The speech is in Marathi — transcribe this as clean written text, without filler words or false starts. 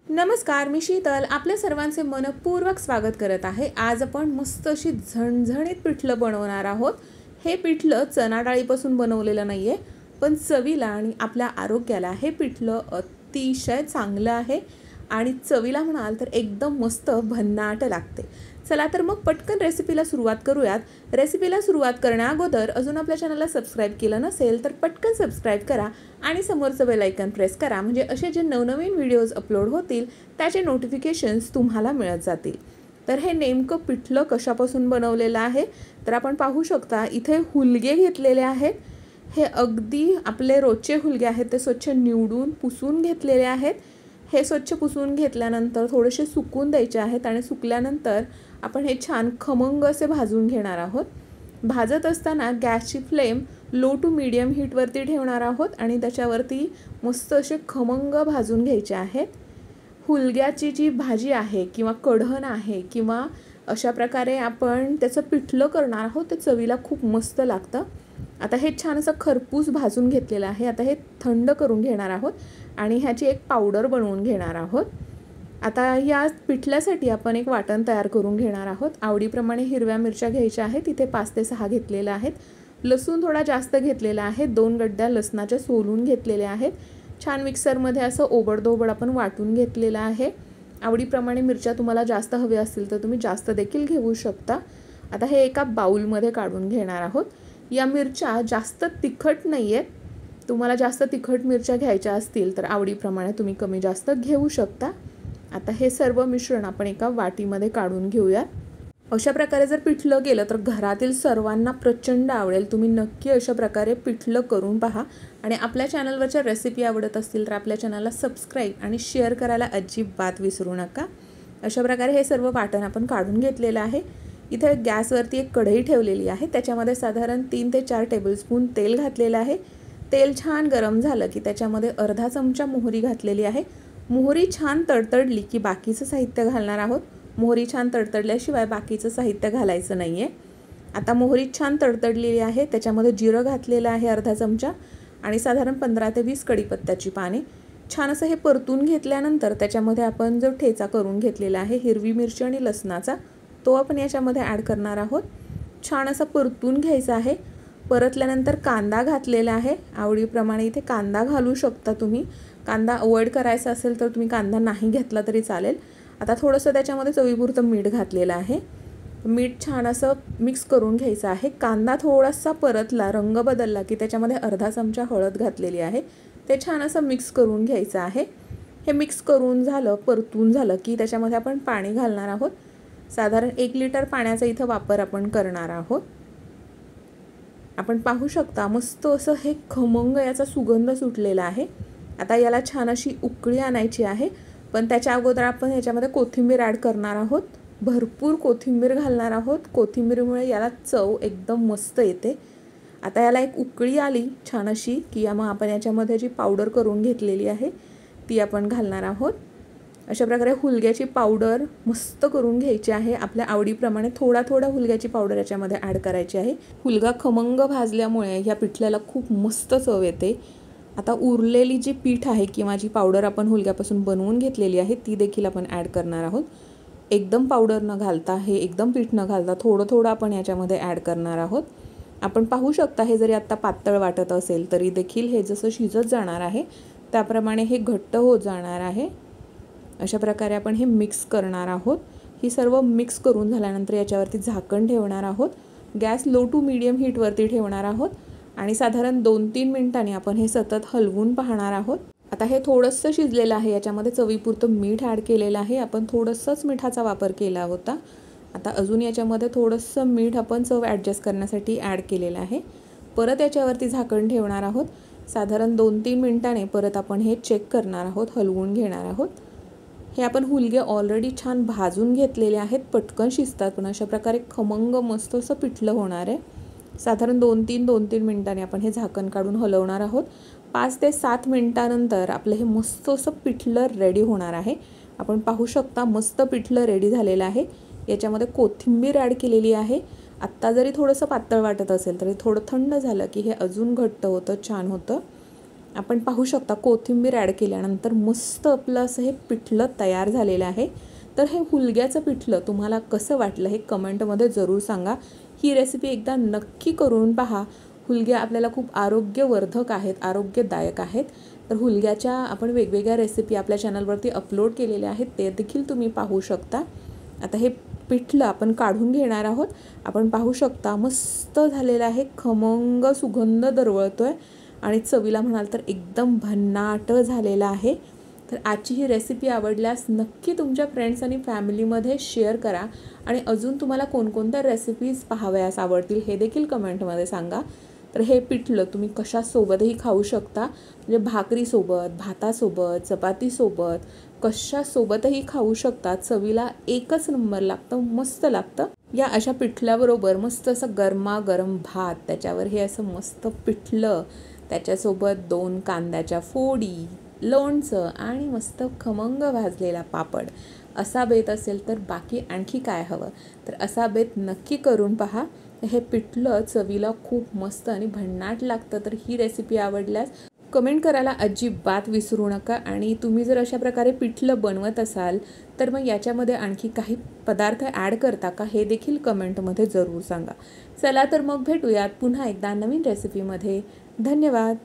नमस्कार, मी शीतल आपल्या सर्वांचे मनपूर्वक स्वागत करत आहे। आज आपण मस्त अशी झणझणीत पिठलं बनवणार आहोत। हे पिठलं चणा डाळीपासून बनवलेलं नाहीये, पण चवीला आणि आपल्या आरोग्याला हे पिठलं अतिशय चांगलं आहे आणि चवीला म्हणाल तर एकदम मस्त भन्नाट लागते। चला तर मग पटकन रेसिपीला सुरुवात करूयात। रेसिपीला सुरुवात करण्याअगोदर अजून आपल्या चॅनलला सबस्क्राइब केलं नसेल तर पटकन सबस्क्राइब करा आणि समोरचं बेल आयकॉन प्रेस करा, म्हणजे असे जे नवनवीन व्हिडिओज अपलोड होतील त्याचे नोटिफिकेशन्स तुम्हाला मिळत जातील। तर हे नेमकं पिठलं कशापासून बनवलेलं आहे तर आपण पाहू शकता, इथे हुलगे घेतलेले आहेत। हे अगदी आपले रोजचे हुलगे आहेत, ते स्वच्छ निवडून पुसून घेतलेले आहेत। हे स्वच्छ पुसून घेतल्यानंतर थोडेसे सुकून द्यायचे आहेत आणि सुकल्यानंतर आपण हे छान खमंग असे भाजून घेणार आहोत। भाजत असताना गॅसची फ्लेम लो टू मीडियम हीटवरती ठेवणार आहोत आणि त्याच्यावरती मस्त असे खमंग भाजून घ्यायचे आहेत। हुलग्याची जी भाजी आहे किंवा कढण आहे किंवा अशा प्रकारे आपण त्याचं पिठलं करणार आहोत, ते चवीला खूप मस्त लागतं। आता हे छान असं खरपूस भाजून घेतलेलं आहे। आता हे थंड करून घेणार आहोत आणि ह्याची एक पावडर बनवून घेणार आहोत। आता या पिठल्यासाठी आपण एक वाटण तयार करून घेणार आहोत। आवडीप्रमाणे हिरव्या मिरच्या घ्यायच्या आहेत, इथे 5 ते 6 घेतलेल्या आहेत। लसूण थोडा जास्त घेतलेला आहे, 2 गड्ड्या लसणाच्या सोलून घेतलेल्या आहेत। छान मिक्सरमध्ये असं ओबडधोबड आपण वाटून घेतलेलं आहे। आवडीप्रमाणे मिरच्या तुम्हाला जास्त हवे असतील तर तुम्ही जास्त देखील घेऊ शकता। आता हे एका बाउलमध्ये काढून घेणार आहोत। या मिरच्या जास्त तिखट नाही आहेत, तुम्हाला जास्त तिखट मिरच्या घ्यायच्या असतील तर आवडीप्रमाणे तुम्ही कमी जास्त घेऊ शकता। आता हे सर्व मिश्रण आपण एका वाटीमध्ये काढून घेऊया। अशा प्रकारे जर पिठलं केलं तर घरातील सर्वांना प्रचंड आवडेल। तुम्ही नक्की अशा प्रकारे पिठलं करून पहा आणि आपल्या चॅनलवरच्या रेसिपी आवडत असतील तर आपल्या चॅनलला सबस्क्राइब आणि शेअर करायला अजिबात विसरू नका। अशा प्रकारे हे सर्व वाटण आपण काढून घेतलेलं आहे। इथे गॅसवरती एक कढई ठेवलेली आहे, त्याच्यामध्ये साधारण 3 ते 4 टेबलस्पून तेल घातलेलं आहे। तेल छान गरम झालं की त्याच्यामध्ये अर्धा चमचा मोहरी घातलेली आहे। मोहरी छान तडतडली की बाकीचं साहित्य घालणार आहोत। मोहरी छान तडतडल्याशिवाय बाकीचं साहित्य घालायचं नाहीये। आता मोहरी छान तडतडलेली आहे, त्याच्यामध्ये जिरं घातलेलं आहे अर्धा चमचा आणि साधारण 15 ते 20 कढीपत्त्याची पाने। छान असं हे परतून घेतल्यानंतर त्याच्यामध्ये आपण जो ठेचा करून घेतलेला आहे हिरवी मिरची आणि लसणाचा, तो आपण याच्यामध्ये ॲड करणार आहोत। छान असं परतून घ्यायचं आहे। परतल्यानंतर कांदा घातलेला आहे, आवडीप्रमाणे इथे कांदा घालू शकता तुम्ही। कांदा अवॉइड करायचा असेल तर तुम्ही कांदा नाही घेतला तरी चालेल। आता थोडंसं त्याच्यामध्ये चवीपुरतं मीठ घातलेलं आहे। मीठ छान असं मिक्स करून घ्यायचं आहे। कांदा थोडासा परतला, रंग बदलला की त्याच्यामध्ये अर्धा चमचा हळद घातलेली आहे, ते छान असं मिक्स करून घ्यायचं आहे। हे मिक्स करून झालं, परतून झालं की त्याच्यामध्ये आपण पाणी घालणार आहोत। साधारण 1 लिटर पाण्याचा इथं वापर आपण करणार आहोत। आपण पाहू शकता मस्त असं हे खमंग याचा सुगंध सुटलेला आहे। आता याला छान अशी उकळी आणायची आहे, पण त्याच्या अगोदर आपण याच्यामध्ये कोथिंबीर ॲड करणार आहोत। भरपूर कोथिंबीर घालणार आहोत, कोथिंबीरमुळे याला चव एकदम मस्त येते। आता याला एक उकळी आली छान अशी की मग आपण याच्यामध्ये जी पावडर करून घेतलेली आहे ती आपण घालणार आहोत। अशा प्रकारे हुलग्याची पावडर मस्त करून घ्यायची आहे। आपल्या आवडीप्रमाणे थोडा थोडा हुलग्याची पावडर याच्यामध्ये ॲड करायची आहे। हुलगा खमंग भाजल्यामुळे या पिठल्याला खूप मस्त चव येते। आता उरलेली जी पीठ आहे किंवा जी पावडर आपण हुलग्यापासून बनवून घेतलेली आहे ती देखील आपण ॲड करणार आहोत। एकदम पावडर न घालता, हे एकदम पीठ न घालता थोडं थोडं आपण याच्यामध्ये ॲड करणार आहोत। आपण पाहू शकता हे जरी आत्ता पातळ वाटत असेल तरी देखील हे जसं शिजत जाणार आहे त्याप्रमाणे हे घट्ट होत जाणार आहे। अशा प्रकारे आपण हे मिक्स करणार आहोत। ही सर्व मिक्स करून झाल्यानंतर याच्यावरती झाकण ठेवणार आहोत। गॅस लो टू मीडियम हीटवरती ठेवणार आहोत आणि साधारण 2-3 मिनिटांनी आपण हे सतत हलवून पाहणार आहोत। आता हे थोडंसं शिजलेलं आहे, याच्यामध्ये चवीपुरतं मीठ ॲड केलेलं आहे। आपण थोडंसंच मिठाचा वापर केला होता। आता अजून याच्यामध्ये थोडंसं मीठ आपण चव ॲडजस्ट करण्यासाठी ॲड केलेलं आहे। परत याच्यावरती झाकण ठेवणार आहोत। साधारण 2-3 मिनिटांनी परत आपण हे चेक करणार आहोत, हलवून घेणार आहोत। हे आपण हुलगे ऑलरेडी छान भाजून घेतलेले आहेत, पटकन शिजतात, पण अशा प्रकारे खमंग मस्त असं पिठलं होणार आहे। साधारण 2-3 मिनिटांनी आपण हे झाकण काढून हलवणार आहोत। 5 ते 7 मिनिटानंतर आपलं हे मस्त असं पिठलं रेडी होणार आहे। आपण पाहू शकता मस्त पिठलं रेडी झालेलं आहे। याच्यामध्ये कोथिंबीर ॲड केलेली आहे। आत्ता जरी थोडंसं पातळ वाटत असेल तरी थोडं थंड झालं की हे अजून घट्ट होतं, छान होतं। आपण पाहू शकता कोथिंबीर ॲड केल्यानंतर मस्त आपलं असं हे पिठलं तयार झालेलं आहे. तर हे हुलग्याचं पिठलं तुम्हाला कसं वाटलं हे कमेंटमध्ये जरूर सांगा. ही रेसिपी एकदा नक्की करून पहा. हुलग्या आपल्याला खूप आरोग्यवर्धक आहेत, आरोग्यदायक आहेत. तर हुलग्याच्या आपण वेगवेगळ्या रेसिपी आपल्या चॅनलवरती अपलोड केलेल्या आहेत, ते देखील तुम्ही पाहू शकता. आता हे पिठलं आपण काढून घेणार आहोत. आपण पाहू शकता मस्त झालेलं आहे, खमंग सुगंध दरवळतो आहे आणि चवीला म्हणाल तर एकदम भन्नाट झालेला आहे. तर आजची ही रेसिपी आवडल्यास नक्की तुमच्या फ्रेंड्स आणि फॅमिलीमध्ये शेअर करा आणि अजून तुम्हाला कोणकोणत्या रेसिपीज पाहाव्यास आवडतील हे देखील कमेंटमध्ये सांगा. तर हे पिठलं तुम्ही कशासोबतही खाऊ शकता, म्हणजे भाकरीसोबत, भातासोबत, चपातीसोबत, कशासोबतही खाऊ शकता. चवीला एकच नंबर लागतं, मस्त लागतं. या अशा पिठल्याबरोबर मस्त असं गरमागरम भात, त्याच्यावर हे असं मस्त पिठलं, त्याच्यासोबत 2 कांद्याच्या फोडी, लोणचं आणि मस्त खमंग भाजलेला पापड, असा बेत असेल तर बाकी आणखी काय हवं. तर असा बेत नक्की करून पहा. हे पिठलं चवीला खूप मस्त आणि भन्नाट लागतं. तर ही रेसिपी आवडल्यास कमेंट करायला अजिबात विसरू नका. आणि तुम्ही जर अशा प्रकारे पिठलं बनवत असाल तर मग याच्यामध्ये आणखी काही पदार्थ ॲड करता का हे देखील कमेंटमध्ये जरूर सांगा. चला तर मग भेटूयात पुन्हा एकदा नवीन रेसिपीमध्ये. धन्यवाद.